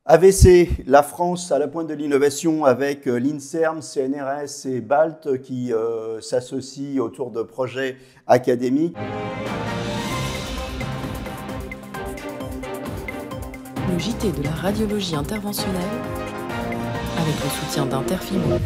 AVC, la France à la pointe de l'innovation avec l'INSERM, CNRS et BALT qui s'associent autour de projets académiques. Le JT de la radiologie interventionnelle avec le soutien d'Interfimo.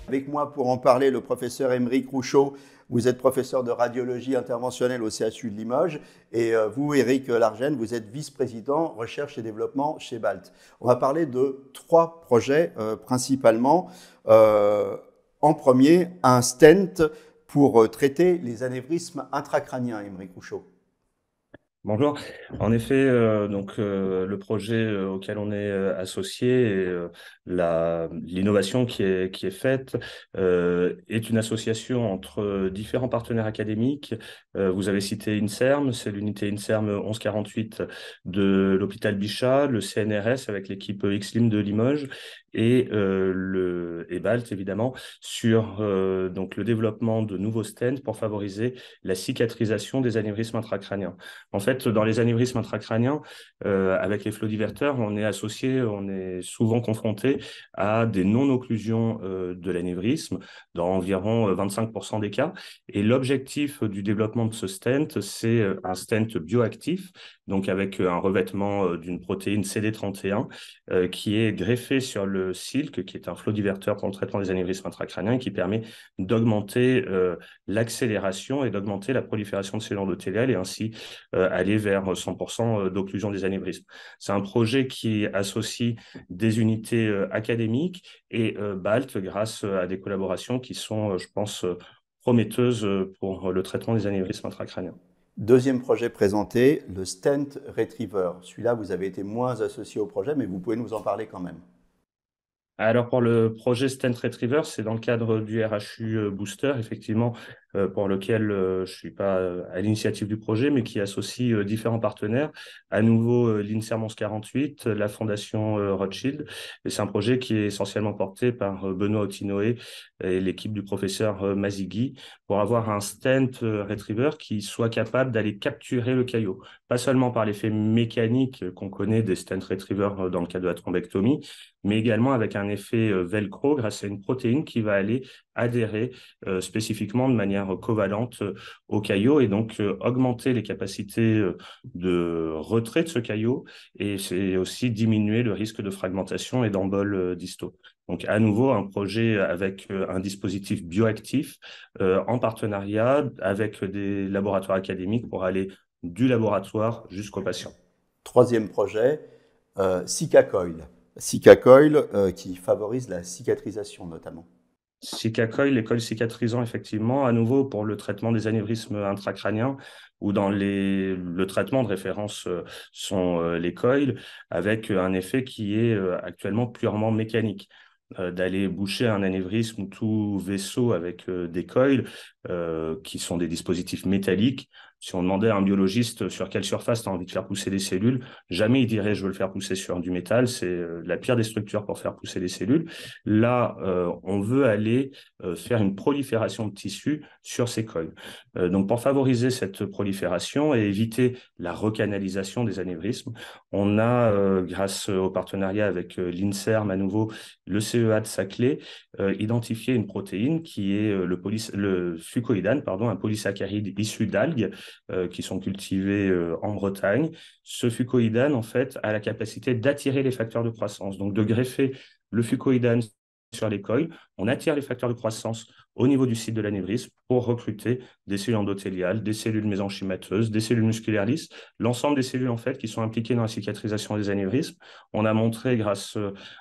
Avec moi pour en parler, le professeur Aymeric Rouchot. Vous êtes professeur de radiologie interventionnelle au CHU de Limoges. Et vous, Éric Largène, vous êtes vice-président recherche et développement chez BALT. On va parler de trois projets principalement. En premier, un stent pour traiter les anévrismes intracrâniens, Aymeric Rouchot. Bonjour. En effet, le projet auquel on est associé et l'innovation qui est faite est une association entre différents partenaires académiques. Vous avez cité INSERM, c'est l'unité INSERM 1148 de l'hôpital Bichat, le CNRS avec l'équipe XLIM de Limoges et le BALT évidemment sur le développement de nouveaux stents pour favoriser la cicatrisation des anévrismes intracrâniens. En fait, dans les anévrismes intracrâniens, avec les flots diverteurs, on est souvent confronté à des non-occlusions de l'anévrisme dans environ 25% des cas. Et l'objectif du développement de ce stent, c'est un stent bioactif, donc avec un revêtement d'une protéine CD31 qui est greffé sur le silk, qui est un flot diverteur pour le traitement des anévrismes intracrâniens et qui permet d'augmenter l'accélération et d'augmenter la prolifération de cellules endothéliales et ainsi aller vers 100% d'occlusion des anévrismes. C'est un projet qui associe des unités académiques et BALT grâce à des collaborations qui sont, je pense, prometteuses pour le traitement des anévrismes intracrâniens. Deuxième projet présenté, le Stent Retriever. Celui-là, vous avez été moins associé au projet, mais vous pouvez nous en parler quand même. Alors pour le projet Stent Retriever, c'est dans le cadre du RHU Booster, effectivement, pour lequel je ne suis pas à l'initiative du projet, mais qui associe différents partenaires. À nouveau, l'INSERM 1148, la Fondation Rothschild. Et c'est un projet qui est essentiellement porté par Benoît Otinoé et l'équipe du professeur Mazigui pour avoir un Stent Retriever qui soit capable d'aller capturer le caillot. Pas seulement par l'effet mécanique qu'on connaît des Stent Retriever dans le cas de la thrombectomie, mais également avec un effet velcro grâce à une protéine qui va aller adhérer spécifiquement de manière covalente au caillot et donc augmenter les capacités de retrait de ce caillot et c'est aussi diminuer le risque de fragmentation et d'embol distaux. Donc à nouveau un projet avec un dispositif bioactif en partenariat avec des laboratoires académiques pour aller du laboratoire jusqu'au patient. Troisième projet, Cicacoil. Cicacoil qui favorise la cicatrisation notamment. Cicacoil, les coils cicatrisants, effectivement, à nouveau pour le traitement des anévrismes intracrâniens, où le traitement de référence sont les coils, avec un effet qui est actuellement purement mécanique. D'aller boucher un anévrisme ou tout vaisseau avec des coils, qui sont des dispositifs métalliques. Si on demandait à un biologiste sur quelle surface tu as envie de faire pousser des cellules, jamais il dirait je veux le faire pousser sur du métal, c'est la pire des structures pour faire pousser les cellules. Là, on veut aller faire une prolifération de tissus sur ces coils. Donc pour favoriser cette prolifération et éviter la recanalisation des anévrismes, on a, grâce au partenariat avec l'INSERM à nouveau, le CEA de Saclay, identifié une protéine qui est le fucoïdane, un polysaccharide issu d'algues qui sont cultivées en Bretagne. Ce fucoïdane, en fait, a la capacité d'attirer les facteurs de croissance, donc de greffer le fucoïdane sur les coils, on attire les facteurs de croissance au niveau du site de l'anévrisme pour recruter des cellules endothéliales, des cellules mésenchymateuses, des cellules musculaires lisses, l'ensemble des cellules en fait qui sont impliquées dans la cicatrisation des anévrismes. On a montré grâce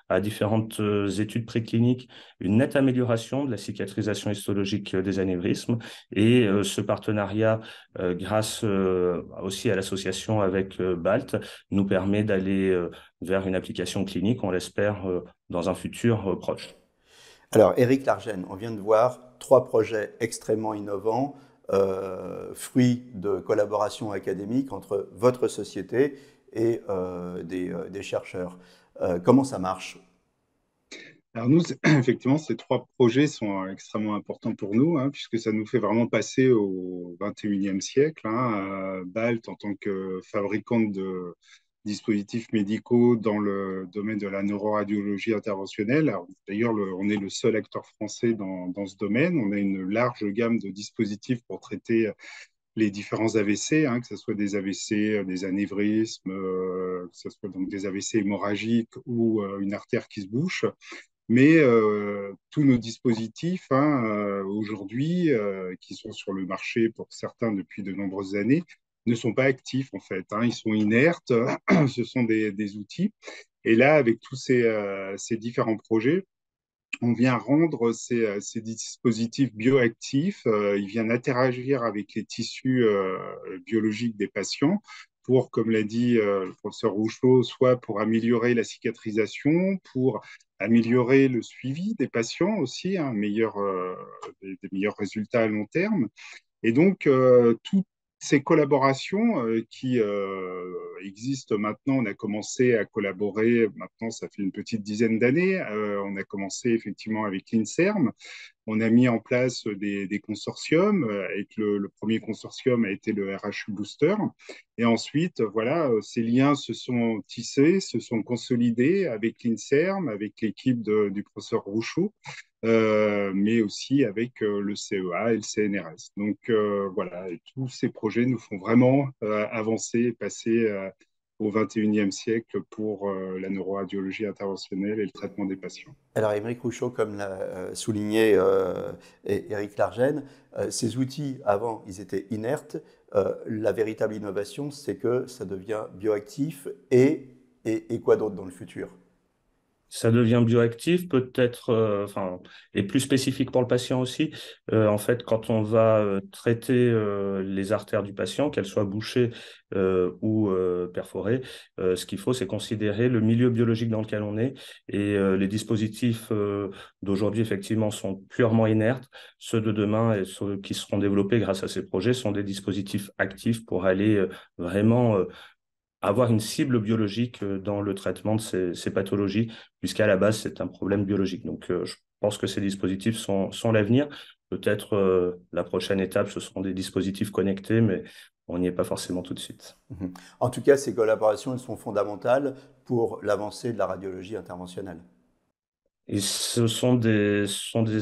à différentes études précliniques une nette amélioration de la cicatrisation histologique des anévrismes et ce partenariat grâce aussi à l'association avec BALT nous permet d'aller vers une application clinique, on l'espère, dans un futur proche. Alors, Éric Largène, on vient de voir trois projets extrêmement innovants, fruits de collaboration académique entre votre société et des chercheurs. Comment ça marche? Alors nous, effectivement, ces trois projets sont extrêmement importants pour nous, hein, puisque ça nous fait vraiment passer au 21e siècle. BALT, en tant que fabricante dispositifs médicaux dans le domaine de la neuroradiologie interventionnelle. D'ailleurs, on est le seul acteur français dans ce domaine. On a une large gamme de dispositifs pour traiter les différents AVC, que ce soit des AVC, des anévrismes, que ce soit donc des AVC hémorragiques ou une artère qui se bouche. Mais tous nos dispositifs aujourd'hui, qui sont sur le marché pour certains depuis de nombreuses années, ne sont pas actifs en fait. Ils sont inertes, ce sont des outils. Et là, avec tous ces différents projets, on vient rendre ces dispositifs bioactifs, ils viennent interagir avec les tissus biologiques des patients pour, comme l'a dit le professeur Rouchot, soit pour améliorer la cicatrisation, pour améliorer le suivi des patients aussi, des meilleurs résultats à long terme. Et donc, toutes ces collaborations qui existent maintenant, on a commencé à collaborer, maintenant ça fait une petite dizaine d'années, on a commencé effectivement avec l'INSERM, on a mis en place des consortiums, et le premier consortium a été le RHU Booster. Et ensuite, voilà, ces liens se sont tissés, se sont consolidés avec l'INSERM, avec l'équipe du professeur Rouchot, mais aussi avec le CEA et le CNRS. Donc voilà, et tous ces projets nous font vraiment avancer et passer au XXIe siècle pour la neuroradiologie interventionnelle et le traitement des patients. Alors, Aymeric Rouchot, comme l'a souligné Éric Largène, ces outils, avant, ils étaient inertes. La véritable innovation, c'est que ça devient bioactif et quoi d'autre dans le futur? Ça devient bioactif, peut-être, et plus spécifique pour le patient aussi. En fait, quand on va traiter les artères du patient, qu'elles soient bouchées ou perforées, ce qu'il faut, c'est considérer le milieu biologique dans lequel on est. Et les dispositifs d'aujourd'hui, effectivement, sont purement inertes. Ceux de demain et ceux qui seront développés grâce à ces projets sont des dispositifs actifs pour aller vraiment avoir une cible biologique dans le traitement de ces pathologies, puisqu'à la base, c'est un problème biologique. Donc, je pense que ces dispositifs sont l'avenir. Peut-être la prochaine étape, ce seront des dispositifs connectés, mais on n'y est pas forcément tout de suite. En tout cas, ces collaborations, elles sont fondamentales pour l'avancée de la radiologie interventionnelle. Et ce sont des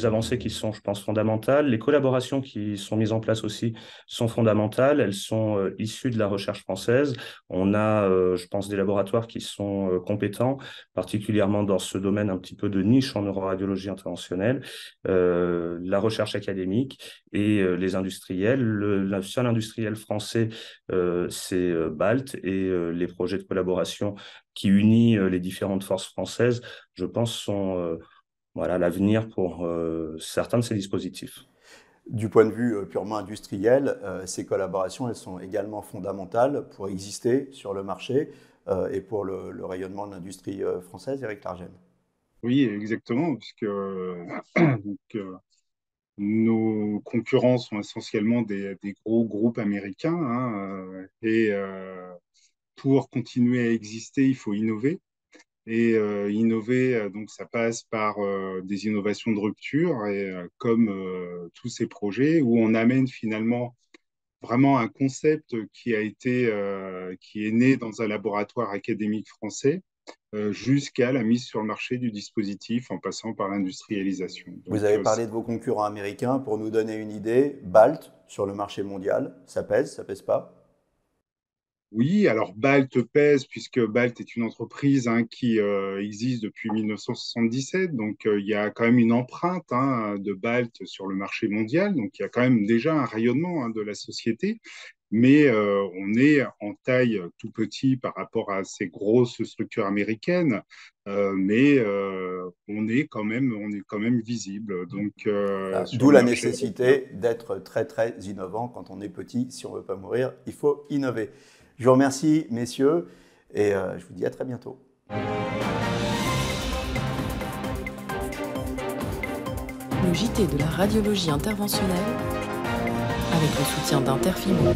avancées qui sont, je pense, fondamentales. Les collaborations qui sont mises en place aussi sont fondamentales. Elles sont issues de la recherche française. On a, je pense, des laboratoires qui sont compétents, particulièrement dans ce domaine un petit peu de niche en neuroradiologie interventionnelle, la recherche académique et les industriels. Le seul industriel français, c'est BALT, et les projets de collaboration qui unit les différentes forces françaises, je pense, sont l'avenir pour certains de ces dispositifs. Du point de vue purement industriel, ces collaborations, elles sont également fondamentales pour exister sur le marché et pour le rayonnement de l'industrie française. Éric Largène. Oui, exactement, puisque nos concurrents sont essentiellement des gros groupes américains, et pour continuer à exister, il faut innover. Et innover, donc ça passe par des innovations de rupture, et comme tous ces projets où on amène finalement vraiment un concept qui est né dans un laboratoire académique français, jusqu'à la mise sur le marché du dispositif en passant par l'industrialisation. Vous avez parlé de vos concurrents américains. Pour nous donner une idée, BALT sur le marché mondial, ça pèse pas? Oui, alors BALT pèse, puisque BALT est une entreprise qui existe depuis 1977, donc il y a quand même une empreinte de BALT sur le marché mondial, donc il y a quand même déjà un rayonnement de la société, mais on est en taille tout petit par rapport à ces grosses structures américaines, mais on est quand même visible. Donc, d'où la nécessité d'être très très innovant quand on est petit. Si on ne veut pas mourir, il faut innover. Je vous remercie, messieurs, et je vous dis à très bientôt. Le JT de la radiologie interventionnelle avec le soutien d'Interfimo.